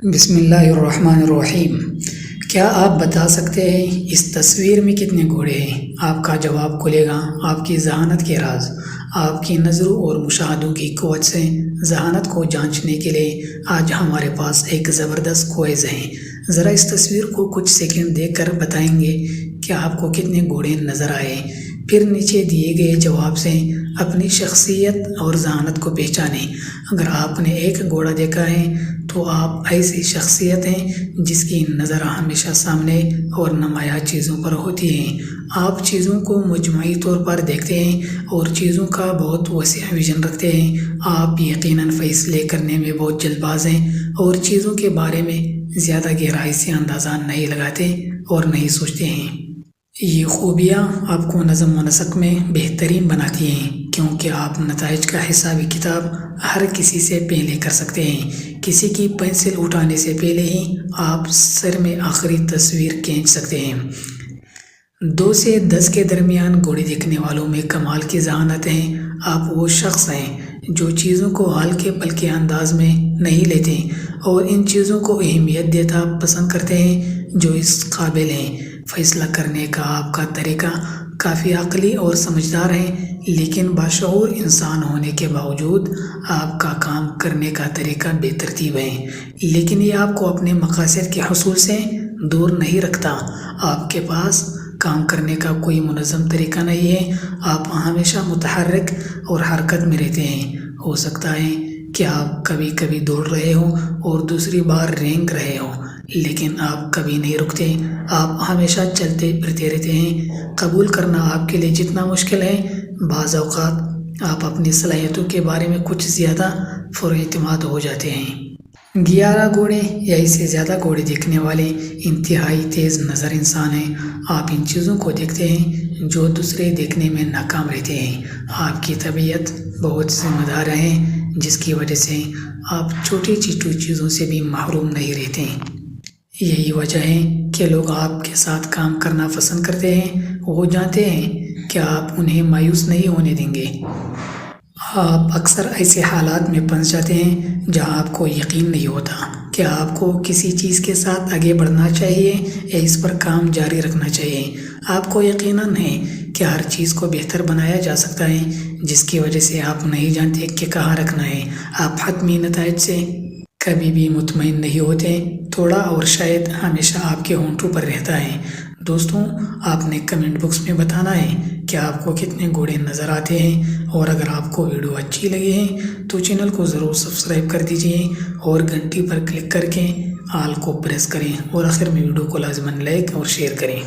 بسم اللہ الرحمن الرحیم۔ کیا آپ بتا سکتے ہیں اس تصویر میں کتنے گھوڑے ہیں؟ آپ کا جواب کھلے گا آپ کی ذہانت کے راز۔ آپ کی نظروں اور مشاہدوں کی قوت سے ذہانت کو جانچنے کے لیے آج ہمارے پاس ایک زبردست کوئز ہے۔ ذرا اس تصویر کو کچھ سیکنڈ دیکھ کر بتائیں گے کہ آپ کو کتنے گھوڑے نظر آئے۔ پھر نیچے دیے گئے جواب سے اپنی شخصیت اور ذہانت کو پہچانیں۔ اگر آپ نے ایک گھوڑا دیکھا ہے تو آپ ایسی شخصیت ہیں جس کی نظر ہمیشہ سامنے اور نمایاں چیزوں پر ہوتی ہے۔ آپ چیزوں کو مجموعی طور پر دیکھتے ہیں اور چیزوں کا بہت وسیع ویژن رکھتے ہیں۔ آپ یقیناً فیصلے کرنے میں بہت جلد باز ہیں اور چیزوں کے بارے میں زیادہ گہرائی سے اندازہ نہیں لگاتے اور نہیں سوچتے ہیں۔ یہ خوبیاں آپ کو نظم و نسق میں بہترین بناتی ہیں کیونکہ آپ نتائج کا حسابی کتاب ہر کسی سے پہلے کر سکتے ہیں۔ کسی کی پینسل اٹھانے سے پہلے ہی آپ سر میں آخری تصویر کھینچ سکتے ہیں۔ 2 سے 10 کے درمیان گھوڑے دیکھنے والوں میں کمال کی ذہانت ہے۔ آپ وہ شخص ہیں جو چیزوں کو ہلکے پھلکے انداز میں نہیں لیتے اور ان چیزوں کو اہمیت دیتا پسند کرتے ہیں جو اس قابل ہیں۔ فیصلہ کرنے کا آپ کا طریقہ کافی عقلی اور سمجھدار ہے، لیکن باشعور انسان ہونے کے باوجود آپ کا کام کرنے کا طریقہ بے ترتیب ہے، لیکن یہ آپ کو اپنے مقاصد کے حصول سے دور نہیں رکھتا۔ آپ کے پاس کام کرنے کا کوئی منظم طریقہ نہیں ہے، آپ ہمیشہ متحرک اور حرکت میں رہتے ہیں۔ ہو سکتا ہے کہ آپ کبھی کبھی دوڑ رہے ہوں اور دوسری بار رینگ رہے ہوں، لیکن آپ کبھی نہیں رکتے، آپ ہمیشہ چلتے پھرتے رہتے ہیں۔ قبول کرنا آپ کے لیے جتنا مشکل ہے، بعض اوقات آپ اپنی صلاحیتوں کے بارے میں کچھ زیادہ پر اعتماد ہو جاتے ہیں۔ 11 گھوڑے یا اس سے زیادہ گھوڑے دیکھنے والے انتہائی تیز نظر انسان ہیں۔ آپ ان چیزوں کو دیکھتے ہیں جو دوسرے دیکھنے میں ناکام رہتے ہیں۔ آپ کی طبیعت بہت ذمہ دار ہے جس کی وجہ سے آپ چھوٹی چھوٹی چیزوں سے بھی محروم نہیں رہتے۔ یہی وجہ ہے کہ لوگ آپ کے ساتھ کام کرنا پسند کرتے ہیں، وہ جانتے ہیں کہ آپ انہیں مایوس نہیں ہونے دیں گے۔ آپ اکثر ایسے حالات میں پھنس جاتے ہیں جہاں آپ کو یقین نہیں ہوتا کہ آپ کو کسی چیز کے ساتھ آگے بڑھنا چاہیے یا اس پر کام جاری رکھنا چاہیے۔ آپ کو یقیناً ہے کہ ہر چیز کو بہتر بنایا جا سکتا ہے، جس کی وجہ سے آپ نہیں جانتے کہ کہاں رکھنا ہے۔ آپ حتمی نتائج سے کبھی بھی مطمئن نہیں ہوتے، تھوڑا اور شاید ہمیشہ آپ کے ہونٹوں پر رہتا ہے۔ دوستوں، آپ نے کمنٹ باکس میں بتانا ہے کہ آپ کو کتنے گھوڑے نظر آتے ہیں، اور اگر آپ کو ویڈیو اچھی لگی ہے تو چینل کو ضرور سبسکرائب کر دیجئے اور گھنٹی پر کلک کر کے آل کو پریس کریں، اور آخر میں ویڈیو کو لازماً لائک اور شیئر کریں۔